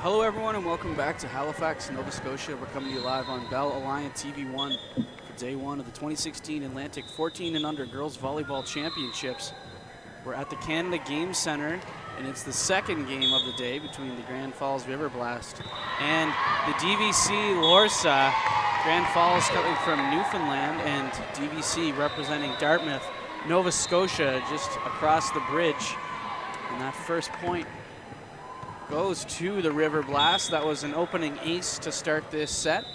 Hello everyone and welcome back to Halifax, Nova Scotia. We're coming to you live on Bell Alliance TV1 for day one of the 2016 Atlantic 14 and under Girls Volleyball Championships. We're at the Canada Game Centre and it's the second game of the day between the Grand Falls Riverblast and the DVC Lorsa. Grand Falls coming from Newfoundland and DVC representing Dartmouth, Nova Scotia, just across the bridge. And that first point goes to the Riverblast. That was an opening ace to start this set.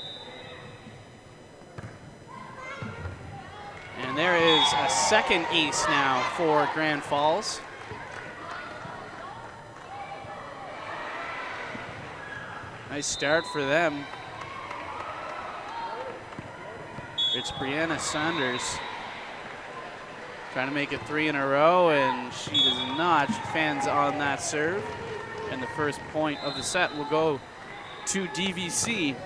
And there is a second ace now for Grand Falls. Nice start for them. It's Brianna Saunders trying to make it 3 in a row, and she does not. She fans on that serve. And the first point of the set will go to DVC.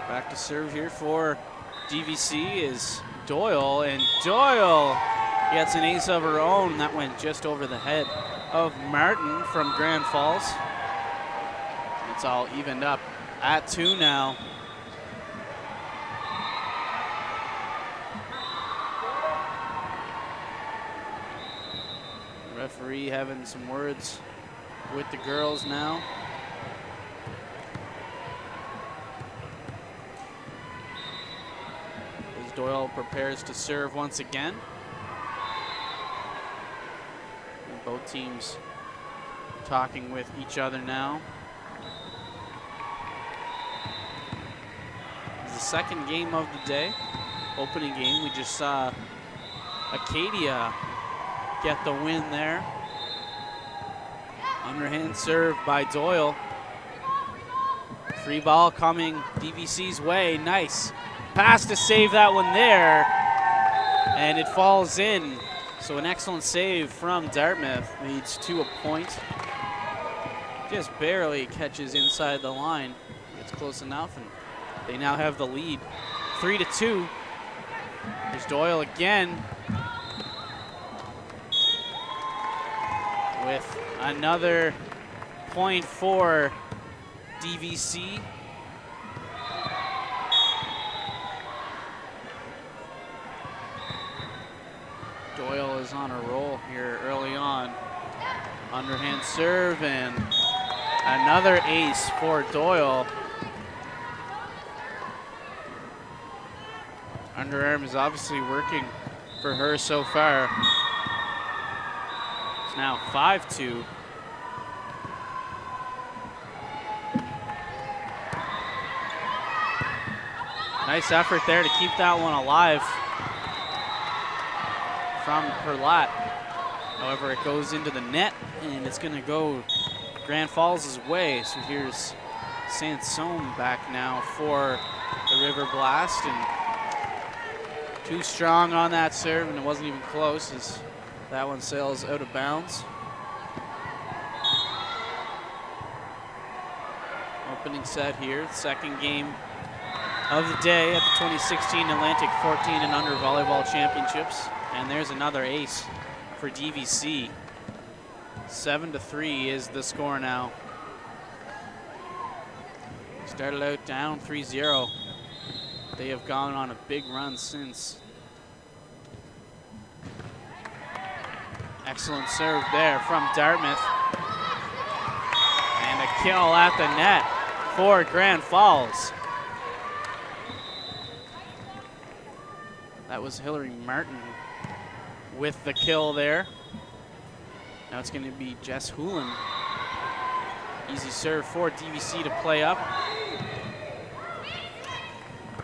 Back to serve here for DVC is Doyle, and Doyle gets an ace of her own. That went just over the head of Martin from Grand Falls. It's all evened up at 2 now. Referee having some words with the girls now. As Doyle prepares to serve once again. And both teams talking with each other now. It's the second game of the day. Opening game, we just saw Acadia get the win there. Underhand serve by Doyle. Free ball coming DVC's way. Nice pass to save that one there. And it falls in. So an excellent save from Dartmouth leads to a point. Just barely catches inside the line. Gets close enough and they now have the lead. 3-2. There's Doyle again. With another point for DVC. Doyle is on a roll here early on. Underhand serve and another ace for Doyle. Underarm is obviously working for her so far. It's now 5-2. Nice effort there to keep that one alive from Perlat. However, it goes into the net and it's going to go Grand Falls' way. So here's Sansome back now for the Riverblast, and too strong on that serve, and it wasn't even close as that one sails out of bounds. Opening set here, second game of the day at the 2016 Atlantic 14 and under Volleyball Championships. And there's another ace for DVC. 7-3 is the score now. Started out down 3-0. They have gone on a big run since. Excellent serve there from Dartmouth. And a kill at the net for Grand Falls. That was Hillary Martin with the kill there. Now it's going to be Jess Hoolan. Easy serve for DVC to play up.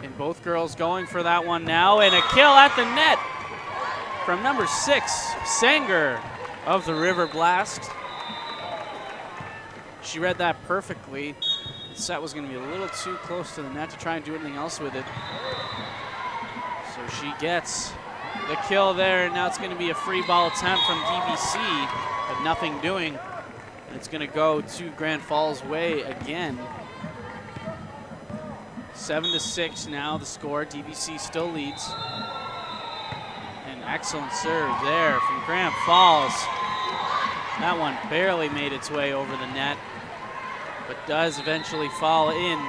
And both girls going for that one now. And a kill at the net from number 6, Sanger of the Riverblast. She read that perfectly. The set was going to be a little too close to the net to try and do anything else with it. So she gets the kill there, and now it's going to be a free ball attempt from DVC, but nothing doing. And it's going to go to Grand Falls' way again. 7-6 now the score. DVC still leads. An excellent serve there from Grand Falls. That one barely made its way over the net, but does eventually fall in.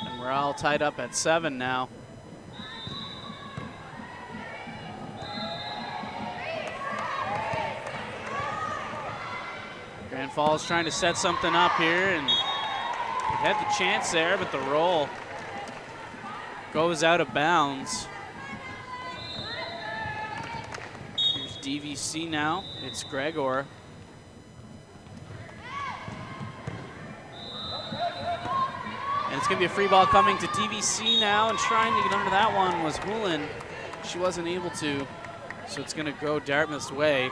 And we're all tied up at 7 now. Grand Falls trying to set something up here, and had the chance there, but the roll goes out of bounds. Here's DVC now. It's Gregor. And it's going to be a free ball coming to DVC now, and trying to get under that one was Hulen. She wasn't able to, so it's going to go Dartmouth's way.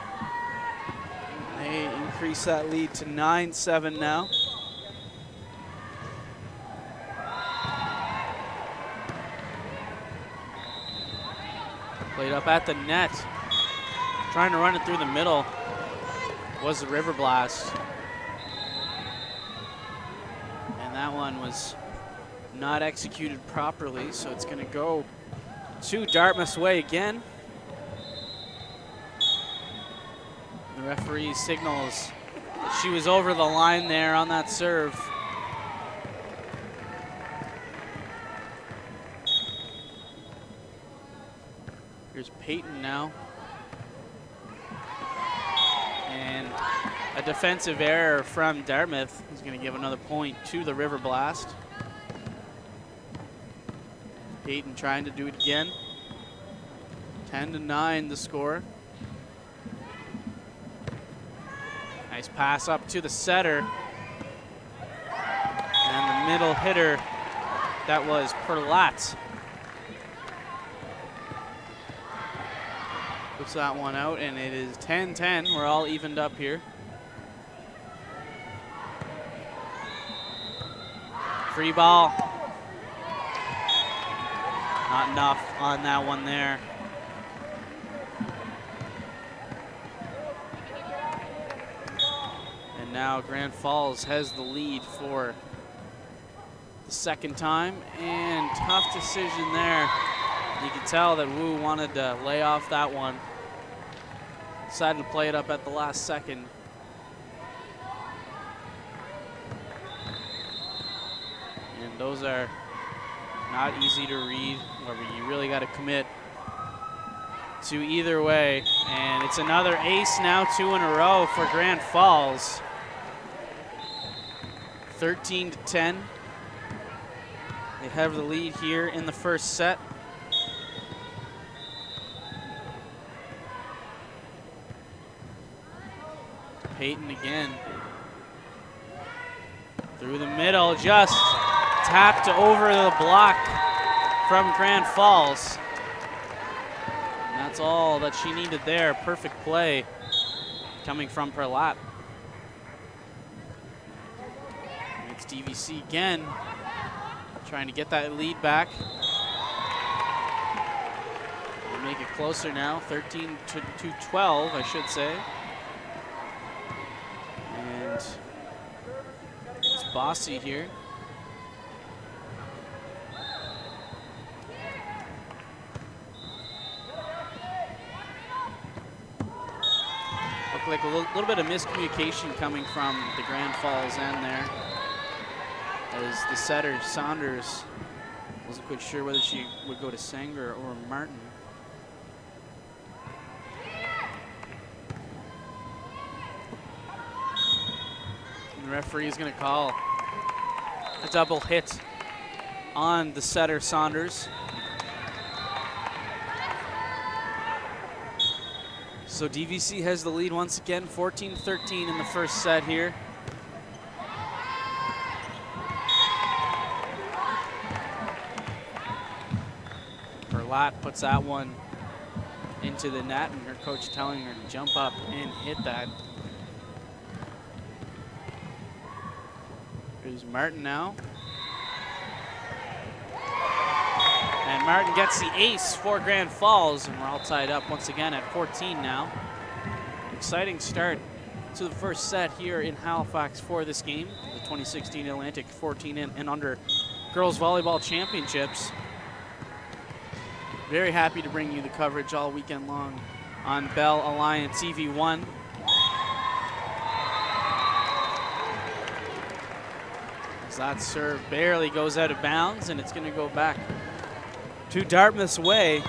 They increase that lead to 9-7 now. Played up at the net. Trying to run it through the middle was the Riverblast. And that one was not executed properly, so it's going to go to Dartmouth's way again. The referee signals she was over the line there on that serve. Here's Peyton now. And a defensive error from Dartmouth is going to give another point to the Riverblast. Peyton trying to do it again. 10-9 the score. Nice pass up to the setter. And the middle hitter, that was Perlat. Puts that one out, and it is 10-10. We're all evened up here. Free ball. Not enough on that one there. And now Grand Falls has the lead for the second time, and tough decision there. You can tell that Wu wanted to lay off that one. Decided to play it up at the last second. And those are not easy to read, where you really got to commit to either way. And it's another ace now, 2 in a row for Grand Falls. 13-10. They have the lead here in the first set. Peyton again. Through the middle, just tapped over the block from Grand Falls. And that's all that she needed there. Perfect play coming from Perlat. And it's DVC again, trying to get that lead back. We'll make it closer now, 13-12, I should say. And it's Bossy here. Looked like a little bit of miscommunication coming from the Grand Falls end there, as the setter, Saunders, wasn't quite sure whether she would go to Sanger or Martin. And the referee is going to call a double hit on the setter, Saunders. So DVC has the lead once again, 14-13 in the first set here. Perlat puts that one into the net, and her coach telling her to jump up and hit that. Here's Martin now. And Martin gets the ace for Grand Falls, and we're all tied up once again at 14 now. Exciting start to the first set here in Halifax for this game, the 2016 Atlantic 14 and under Girls Volleyball Championships. Very happy to bring you the coverage all weekend long on Bell Alliance TV1. As that serve barely goes out of bounds, and it's going to go back to Dartmouth's way.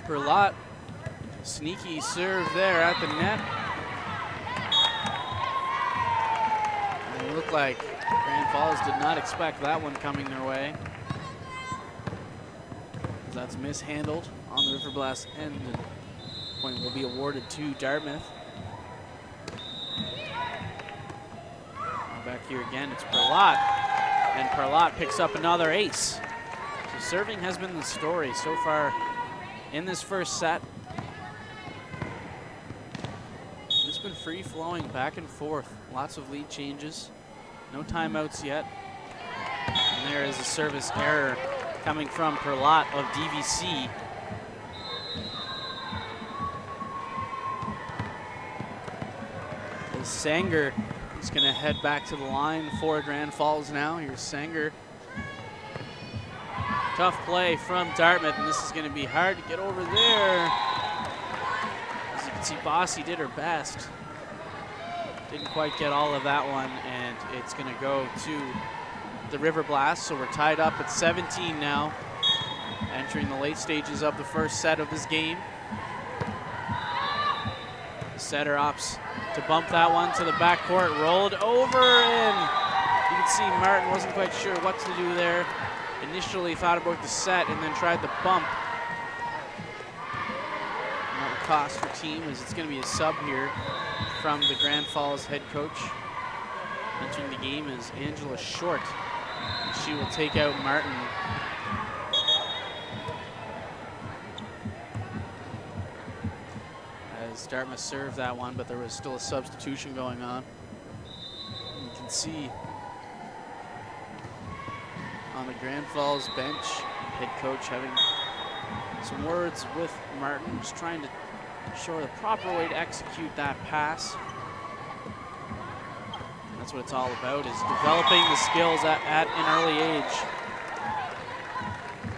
Perlot, sneaky serve there at the net. And it looked like Grand Falls did not expect that one coming their way. That's mishandled on the Riverblast end, and point will be awarded to Dartmouth. Now back here again, it's Perlot, and Perlot picks up another ace. So serving has been the story so far in this first set. It's been free-flowing back and forth. Lots of lead changes. No timeouts yet. And there is a service error coming from Perlot of DVC. As Sanger is going to head back to the line for Grand Falls now. Here's Sanger. Tough play from Dartmouth, and this is going to be hard to get over there. As you can see, Bossy did her best. Didn't quite get all of that one, and it's going to go to the Riverblast. So we're tied up at 17 now, entering the late stages of the first set of this game. The setter opts to bump that one to the backcourt, rolled over, and you can see Martin wasn't quite sure what to do there. Initially thought about the set and then tried the bump. And that will cost her team, as it's going to be a sub here from the Grand Falls head coach. Entering the game is Angela Short. And she will take out Martin. As Dartmouth served that one, but there was still a substitution going on. And you can see on the Grand Falls bench, head coach having some words with Martin, just trying to show her the proper way to execute that pass. And that's what it's all about, is developing the skills at an early age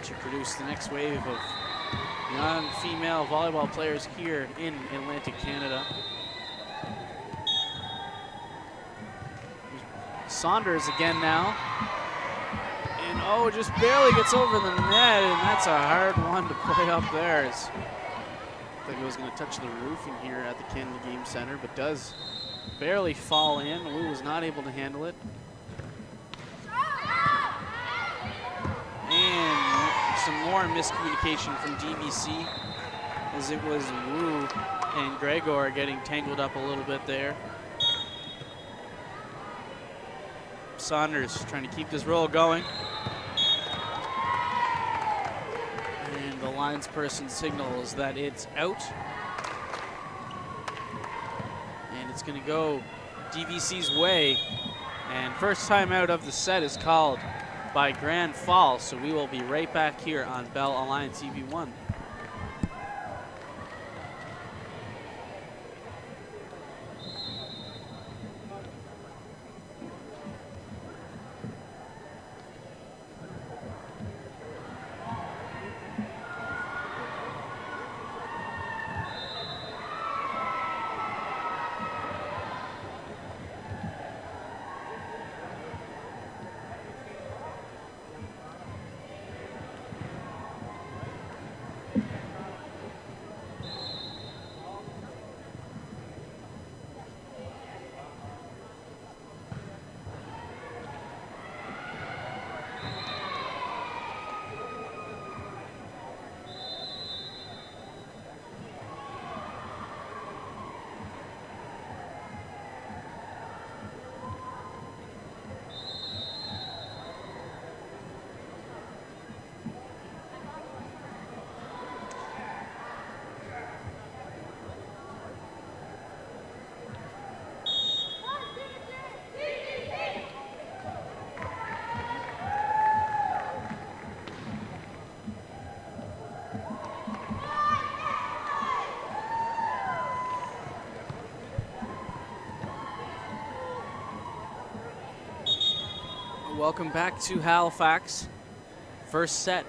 to produce the next wave of young female volleyball players here in Atlantic Canada. Saunders again now. And oh, just barely gets over the net, and that's a hard one to play up there. It's like it was going to touch the roofing here at the Canada Game Center, but does barely fall in. Wu was not able to handle it. And some more miscommunication from DVC, as it was Wu and Gregor getting tangled up a little bit there. Saunders trying to keep this roll going. And the linesperson signals that it's out. And it's going to go DVC's way. And first time out of the set is called by Grand Falls. So we will be right back here on Bell Alliance TV1. welcome back to Halifax. First set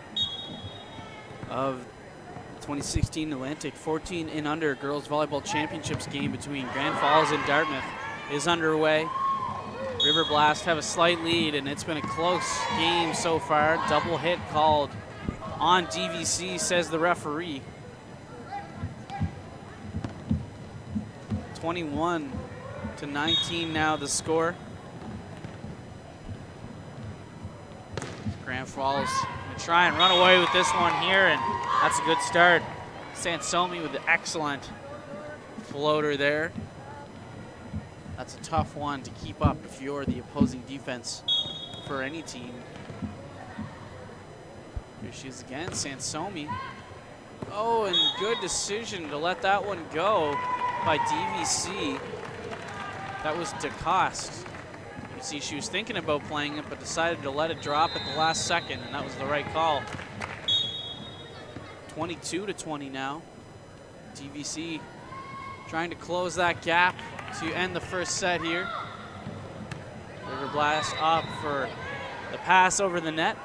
of the 2016 Atlantic 14 and under girls volleyball championships game between Grand Falls and Dartmouth is underway. Riverblast have a slight lead, and it's been a close game so far. Double hit called on DVC, says the referee. 21-19 now the score. Grand Falls gonna try and run away with this one here, and that's a good start. Sansomi with the excellent floater there. That's a tough one to keep up if you're the opposing defense for any team. Here she is again, Sansomi. Oh, and good decision to let that one go by DVC. That was DeCoste. You see she was thinking about playing it, but decided to let it drop at the last second, and that was the right call. 22-20 now. DVC trying to close that gap to end the first set here. Riverblast up for the pass over the net.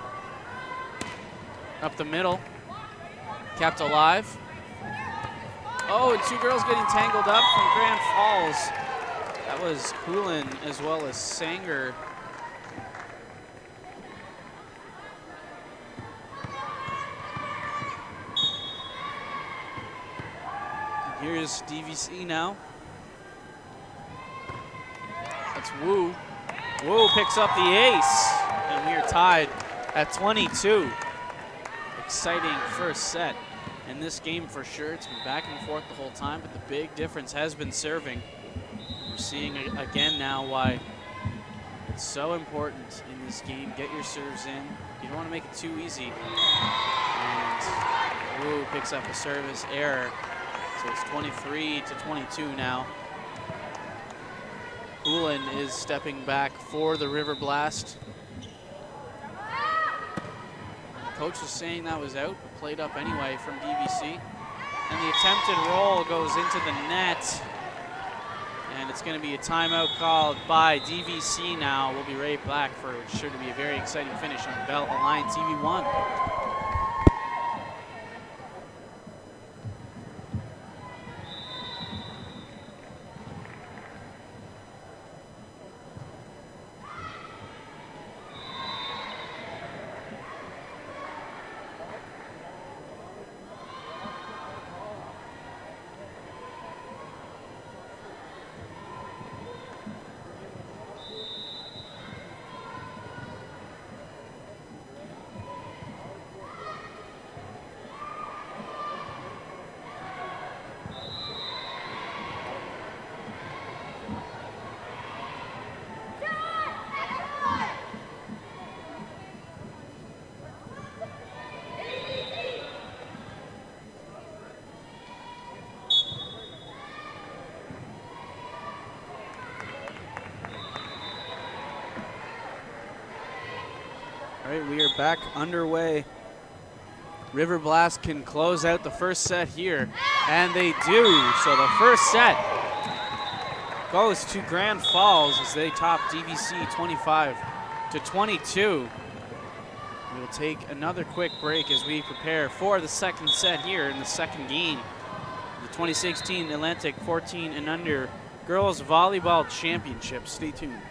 Up the middle. Kept alive. Oh, and two girls getting tangled up from Grand Falls. That was Poulin as well as Sanger. And here's DVC now. That's Wu. Wu picks up the ace, and we are tied at 22. Exciting first set in this game for sure. It's been back and forth the whole time, but the big difference has been serving. We're seeing again now why it's so important in this game. Get your serves in. You don't want to make it too easy. And Wu picks up a service error. So it's 23-22 now. Poulin is stepping back for the Riverblast. The coach was saying that was out, but played up anyway from DVC. And the attempted roll goes into the net. And it's going to be a timeout called by DVC now. We'll be right back for what's sure to be a very exciting finish on Bell Alliance TV1. All right, we are back underway. Riverblast can close out the first set here, and they do. So the first set goes to Grand Falls as they top DVC 25-22. We'll take another quick break as we prepare for the second set here in the second game. The 2016 Atlantic 14 and under Girls Volleyball Championship. Stay tuned.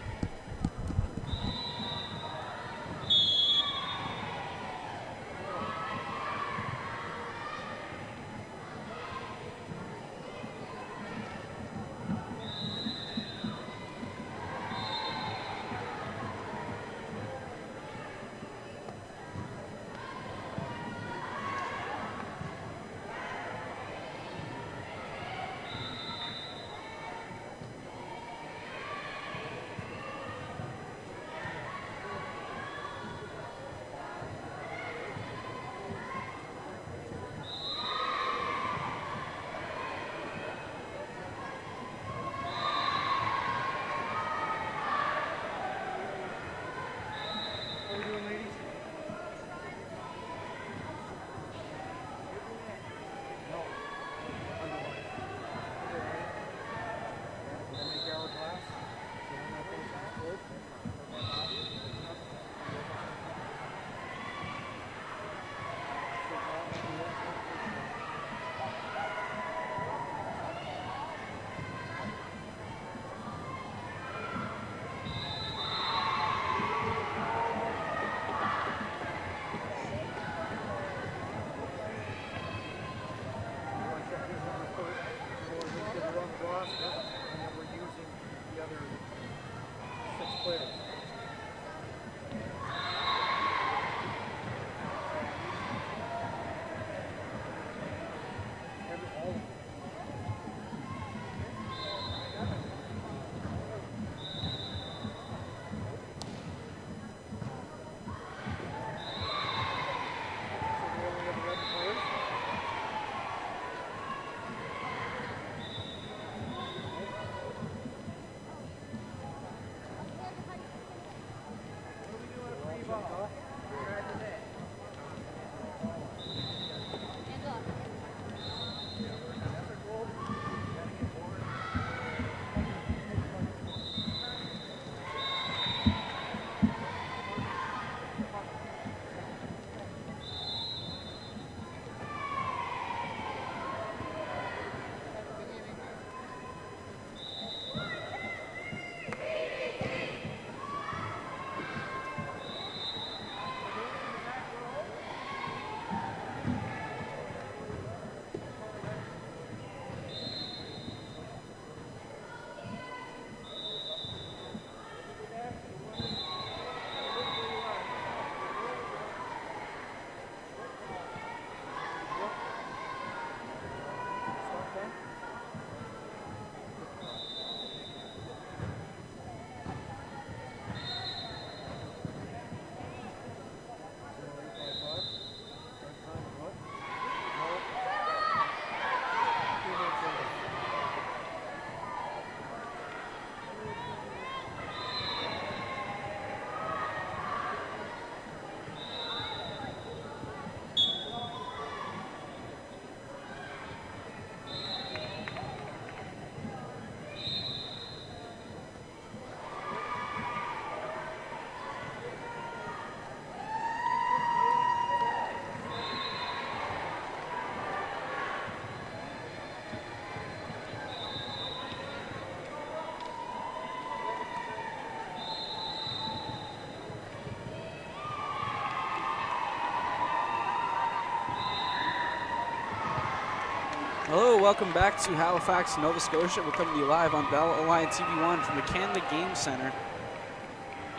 Hello, welcome back to Halifax, Nova Scotia. We're coming to you live on Bell Alliance TV1 from the Canada Game Centre.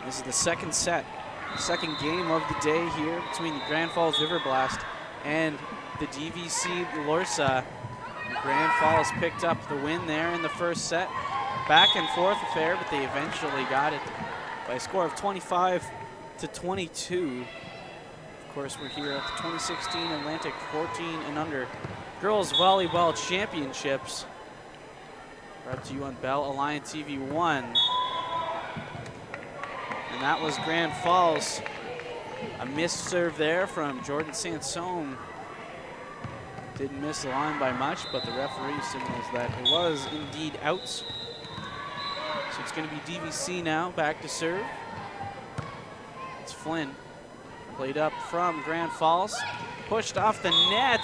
This is the second set, second game of the day here between the Grand Falls Riverblast and the DVC Lorsa. Grand Falls picked up the win there in the first set. Back and forth affair, but they eventually got it by a score of 25-22. Of course, we're here at the 2016 Atlantic 14 and under Girls Volleyball Championships. Brought to you on Bell Alliance TV1. And that was Grand Falls. A missed serve there from Jordan Sansone. Didn't miss the line by much, but the referee signals that it was indeed out. So it's going to be DVC now, back to serve. It's Flynn. Played up from Grand Falls. Pushed off the net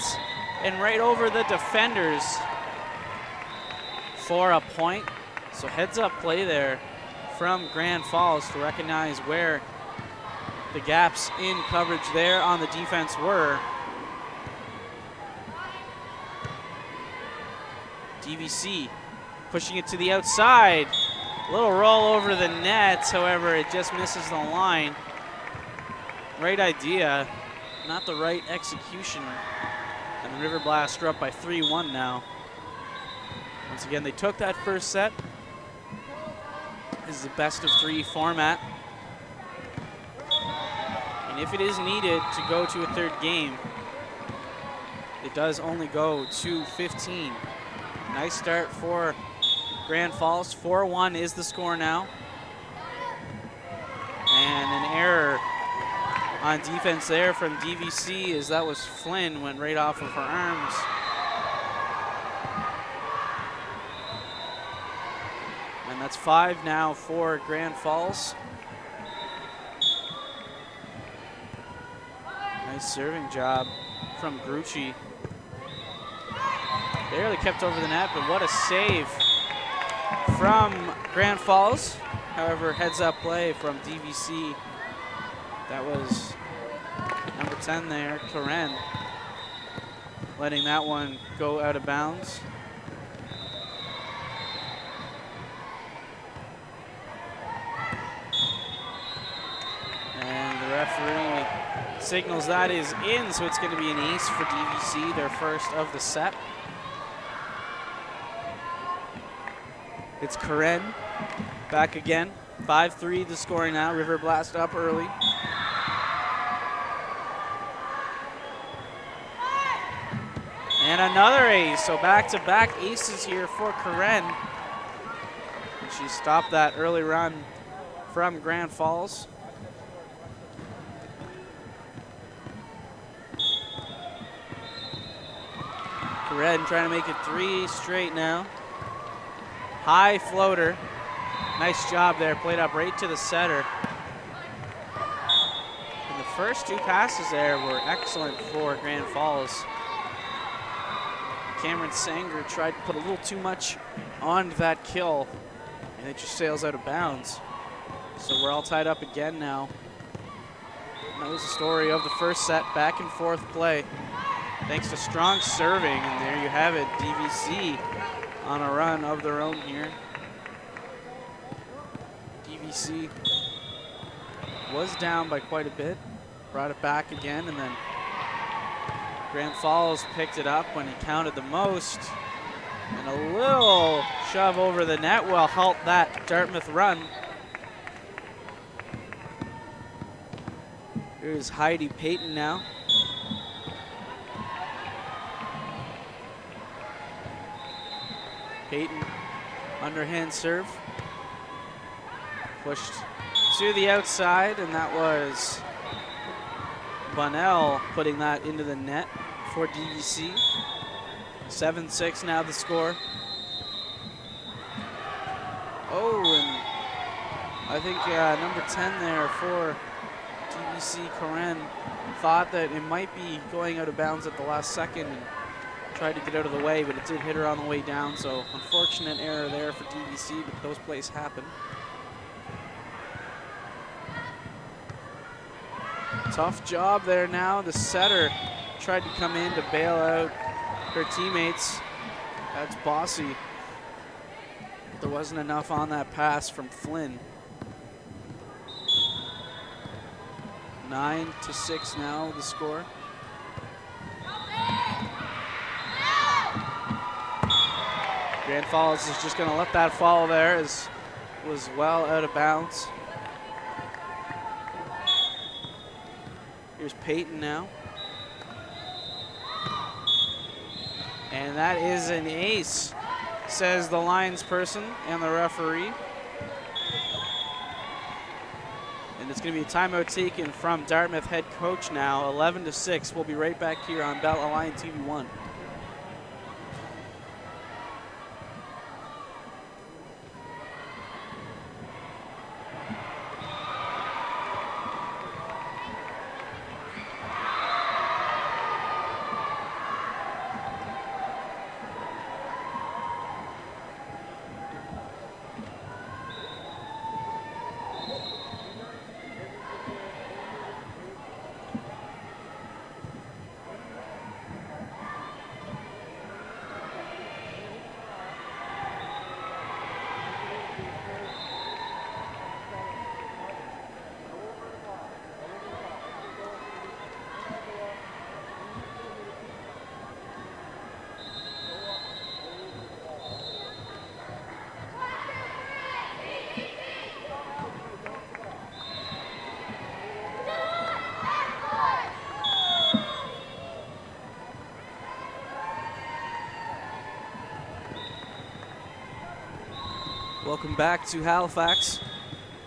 and right over the defenders for a point. So heads up play there from Grand Falls to recognize where the gaps in coverage there on the defense were. DVC pushing it to the outside. A little roll over the net, however, it just misses the line. Right idea, not the right execution. And the Riverblast are up by 3-1 now. Once again, they took that first set. This is a best of 3 format. And if it is needed to go to a third game, it does only go to 15. Nice start for Grand Falls. 4-1 is the score now. And an error on defense there from DVC, as that was Flynn, went right off of her arms. And that's 5 now for Grand Falls. Nice serving job from Grucci. Barely kept over the net, but what a save from Grand Falls. However, heads up play from DVC. That was number 10 there, Karen, letting that one go out of bounds. And the referee signals that is in, so it's going to be an ace for DVC, their first of the set. It's Karen back again. 5-3 the scoring now. Riverblast up early. And another ace, so back-to-back aces here for Karen. And she stopped that early run from Grand Falls. Karen trying to make it 3 straight now. High floater. Nice job there, played up right to the setter. And the first 2 passes there were excellent for Grand Falls. Cameron Sanger tried to put a little too much on that kill, and it just sails out of bounds. So we're all tied up again now. And that was the story of the first set, back and forth play. Thanks to strong serving, and there you have it, DVC on a run of their own here. DVC was down by quite a bit, brought it back again, and then Grand Falls picked it up when he counted the most. And a little shove over the net will halt that Dartmouth run. Here's Heidi Payton now. Payton, underhand serve. Pushed to the outside, and that was Bunnell putting that into the net for DVC. 7-6 now the score. Oh, and I think number 10 there for DVC, Karen, thought that it might be going out of bounds at the last second and tried to get out of the way, but it did hit her on the way down, so unfortunate error there for DVC, but those plays happen. Tough job there now. The setter tried to come in to bail out her teammates. That's Bossy. There wasn't enough on that pass from Flynn. 9-6 now, the score. Grand Falls is just going to let that fall there. Was well out of bounds. Here's Peyton now. And that is an ace, says the lines person and the referee. And it's going to be a timeout taken from Dartmouth head coach now, 11-6. We'll be right back here on Bell Alliant TV 1. Welcome back to Halifax.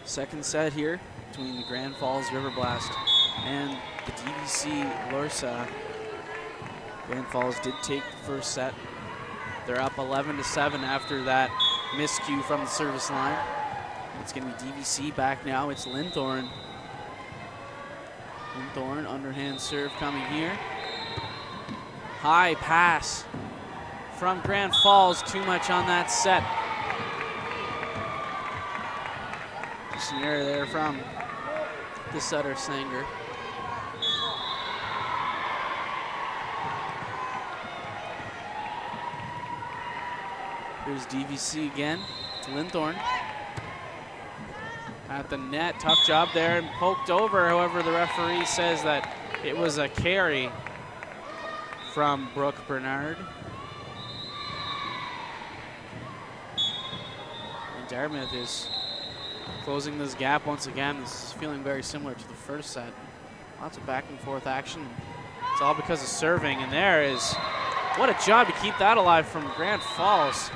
Second set here between the Grand Falls Riverblast and the DVC Lorsa. Grand Falls did take the first set. They're up 11-7 after that miscue from the service line. It's going to be DVC back now. It's Linthorn. Linthorn, underhand serve coming here. High pass from Grand Falls. Too much on that set. Just an error there from the setter, Sanger. Here's DVC again. Linthorn at the net. Tough job there and poked over. However, the referee says that it was a carry from Brooke Bernard. And Dartmouth is closing this gap once again. This is feeling very similar to the first set. Lots of back and forth action. It's all because of serving, and there is, what a job to keep that alive from Grand Falls.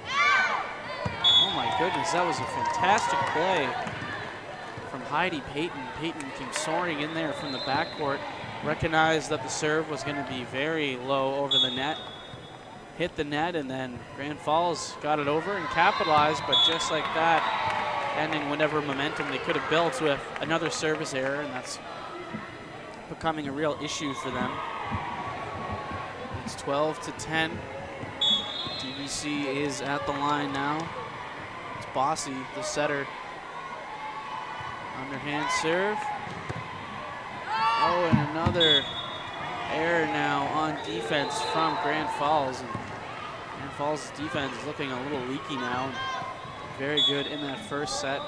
Oh my goodness, that was a fantastic play from Heidi Peyton. Peyton came soaring in there from the backcourt, recognized that the serve was going to be very low over the net, hit the net, and then Grand Falls got it over and capitalized, but just like that, ending whatever momentum they could have built with another service error, and that's becoming a real issue for them. It's 12-10. DVC is at the line now. It's Bossy, the setter. Underhand serve. Oh, and another error now on defense from Grand Falls. And Grand Falls' defense is looking a little leaky now. Very good in that first set.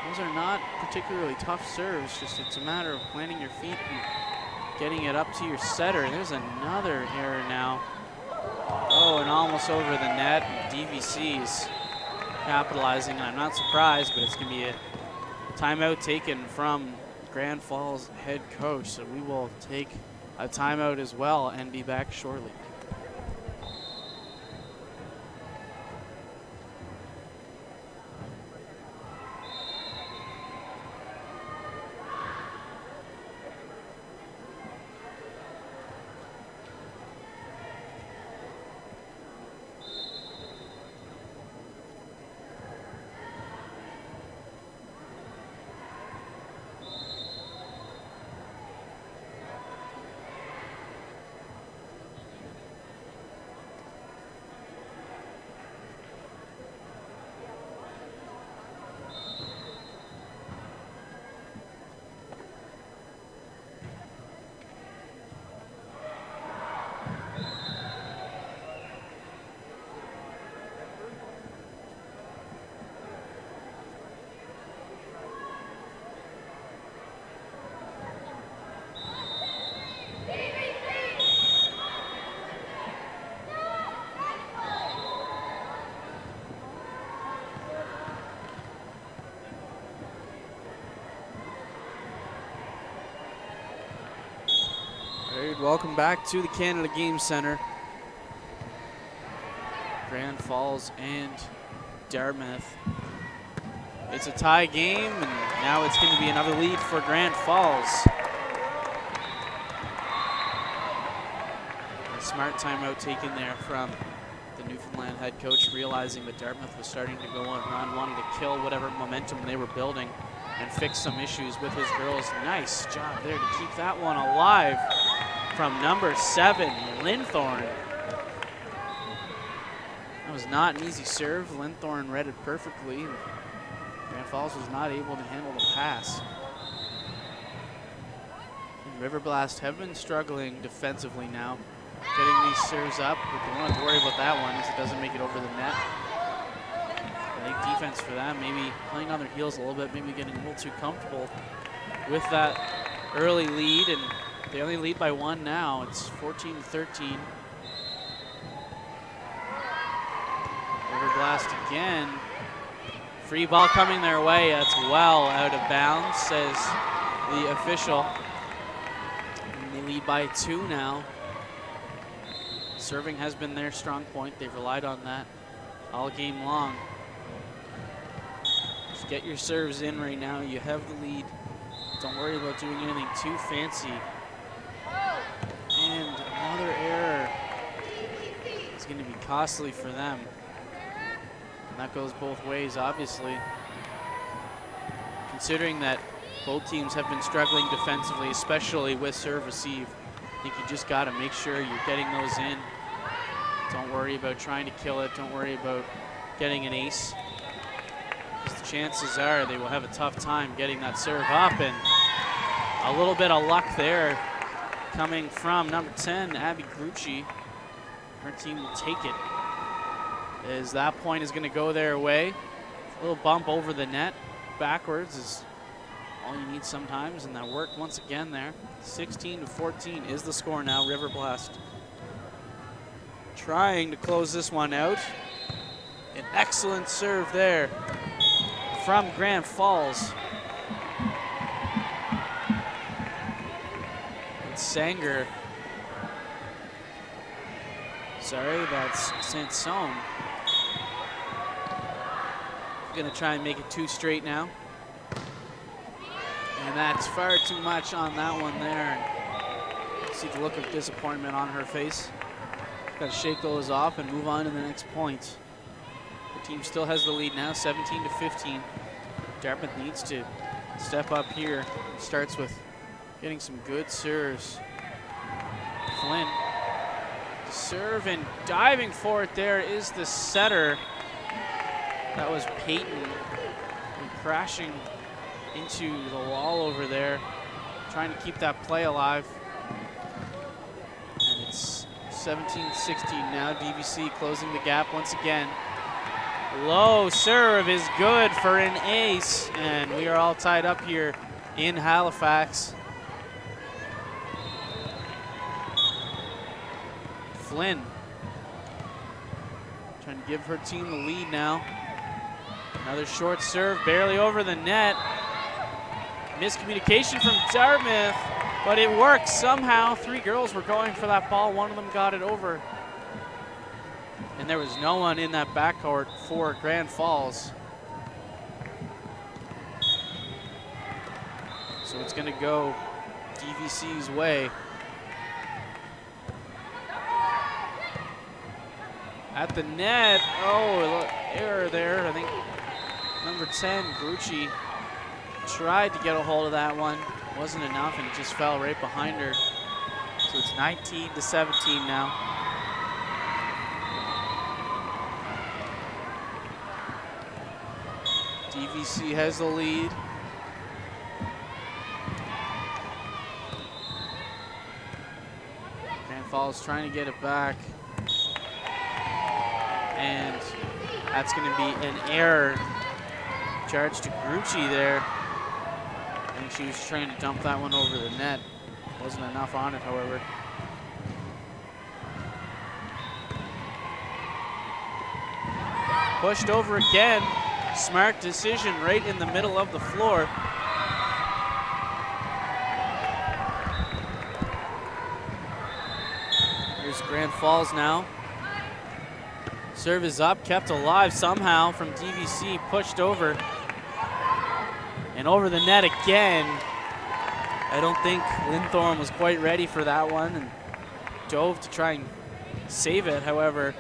Those are not particularly tough serves, just it's a matter of planting your feet and getting it up to your setter. There's another error now. Oh, and almost over the net. DVC's capitalizing, and I'm not surprised, but it's going to be a timeout taken from Grand Falls head coach. So we will take a timeout as well and be back shortly. welcome back to the Canada Game Center. Grand Falls and Dartmouth. It's a tie game, and now it's going to be another lead for Grand Falls. A smart timeout taken there from the Newfoundland head coach, realizing that Dartmouth was starting to go on a run, wanting to kill whatever momentum they were building and fix some issues with his girls. Nice job there to keep that one alive from number 7, Linthorne. That was not an easy serve. Linthorne read it perfectly. Grand Falls was not able to handle the pass. And Riverblast have been struggling defensively now, getting these serves up, but they won't have to worry about that one as it doesn't make it over the net. I think defense for them, maybe playing on their heels a little bit, maybe getting a little too comfortable with that early lead, and they only lead by 1 now. It's 14-13. Riverblast again. Free ball coming their way. That's well out of bounds, says the official. And they lead by 2 now. Serving has been their strong point. They've relied on that all game long. Just get your serves in right now. You have the lead. Don't worry about doing anything too fancy. And another error. It's going to be costly for them. And that goes both ways, obviously. Considering that both teams have been struggling defensively, especially with serve receive, I think you just got to make sure you're getting those in. Don't worry about trying to kill it. Don't worry about getting an ace. Because the chances are they will have a tough time getting that serve up. And a little bit of luck there coming from number 10, Abby Grucci. Her team will take it, as that point is going to go their way. A little bump over the net backwards is all you need sometimes, and that worked once again there. 16-14 is the score now. Riverblast trying to close this one out. An excellent serve there from Grand Falls. It's Sanger. Sorry, that's Sansone. Gonna try and make it 2 straight now. And that's far too much on that one there. See the look of disappointment on her face. Got to shake those off and move on to the next point. The team still has the lead now, 17-15. Dartmouth needs to step up here. It starts with getting some good serves. Flynn. Serve and diving for it there is the setter. That was Peyton, and crashing into the wall over there, trying to keep that play alive. And it's 17-16 now. DVC closing the gap once again. Low serve is good for an ace, and we are all tied up here in Halifax. Flynn trying to give her team the lead now. Another short serve, barely over the net. Miscommunication from Dartmouth, but it worked somehow. 3 girls were going for that ball. One of them got it over. And there was no one in that backcourt for Grand Falls. So it's going to go DVC's way. At the net, oh, look, error there. I think number 10, Grucci, tried to get a hold of that one. Wasn't enough, and it just fell right behind her. So it's 19-17 now. DVC has the lead. Grand Falls trying to get it back. And that's going to be an error charged to Grucci there. I think she was trying to dump that one over the net. Wasn't enough on it, however. Pushed over again. Smart decision right in the middle of the floor. Here's Grand Falls now. Serve is up, kept alive somehow from DVC, pushed over. And over the net again. I don't think Linthorne was quite ready for that one and dove to try and save it. However,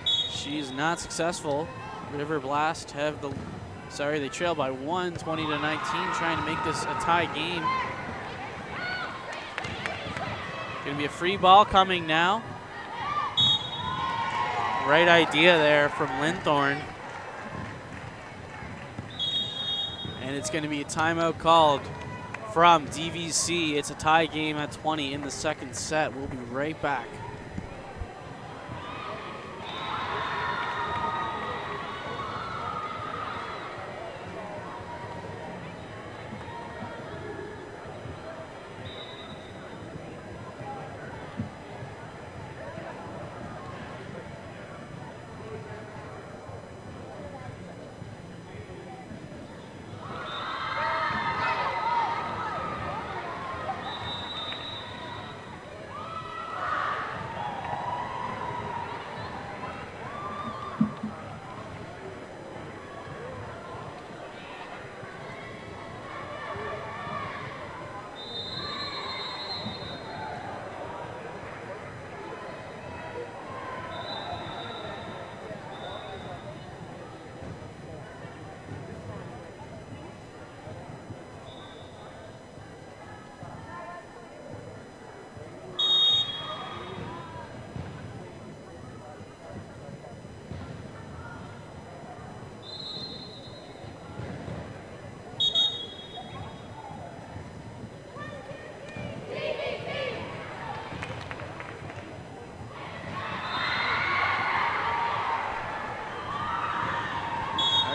she's not successful. Riverblast have the, they trail by 1, 20-19, trying to make this a tie game. Gonna be a free ball coming now. Right idea there from Linthorne. And it's gonna be a timeout called from DVC. It's a tie game at 20 in the second set. We'll be right back.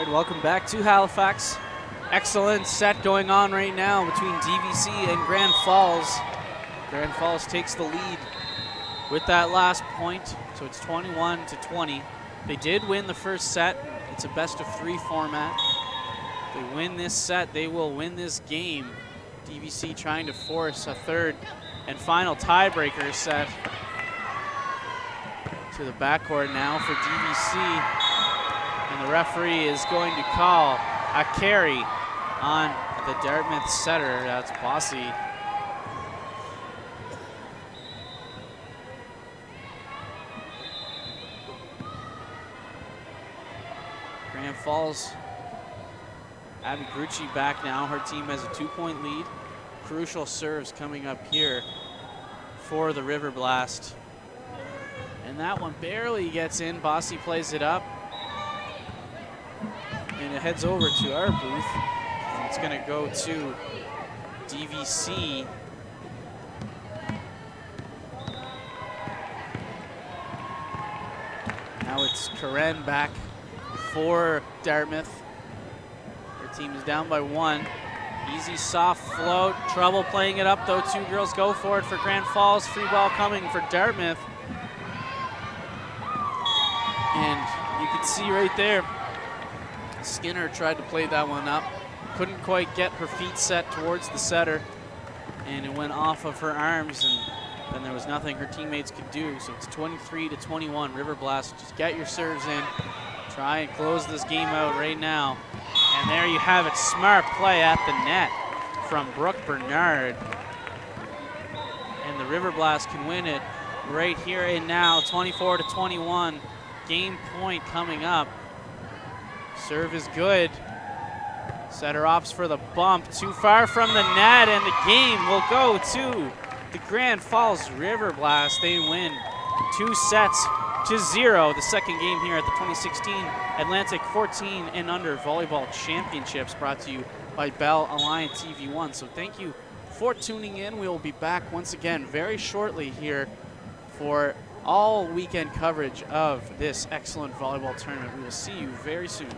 Welcome back to Halifax. Excellent set going on right now between DVC and Grand Falls. Grand Falls takes the lead with that last point, so it's 21-20. They did win the first set. It's a best-of-3 format. If they win this set, they will win this game. DVC trying to force a third and final tiebreaker set to the backcourt now for DVC. And the referee is going to call a carry on the Dartmouth setter. That's Bossy. Grand Falls, Abby Grucci back now. Her team has a 2-point lead. Crucial serves coming up here for the Riverblast. And that one barely gets in. Bossy plays it up. And it heads over to our booth. And it's going to go to DVC. Now it's Karen back for Dartmouth. Her team is down by 1. Easy soft float. Trouble playing it up though. 2 girls go for it for Grand Falls. Free ball coming for Dartmouth. And you can see right there, Skinner tried to play that one up. Couldn't quite get her feet set towards the setter. And it went off of her arms, and then there was nothing her teammates could do. So it's 23-21. Riverblast, just get your serves in. Try and close this game out right now. And there you have it. Smart play at the net from Brooke Bernard. And the Riverblast can win it right here and now. 24-21. Game point coming up. Serve is good. Setter opts for the bump. Too far from the net, and the game will go to the Grand Falls Riverblast. They win 2-0. The second game here at the 2016 Atlantic 14 and under Volleyball Championships, brought to you by Bell Alliance TV1. So thank you for tuning in. We will be back once again very shortly here for all weekend coverage of this excellent volleyball tournament. We will see you very soon.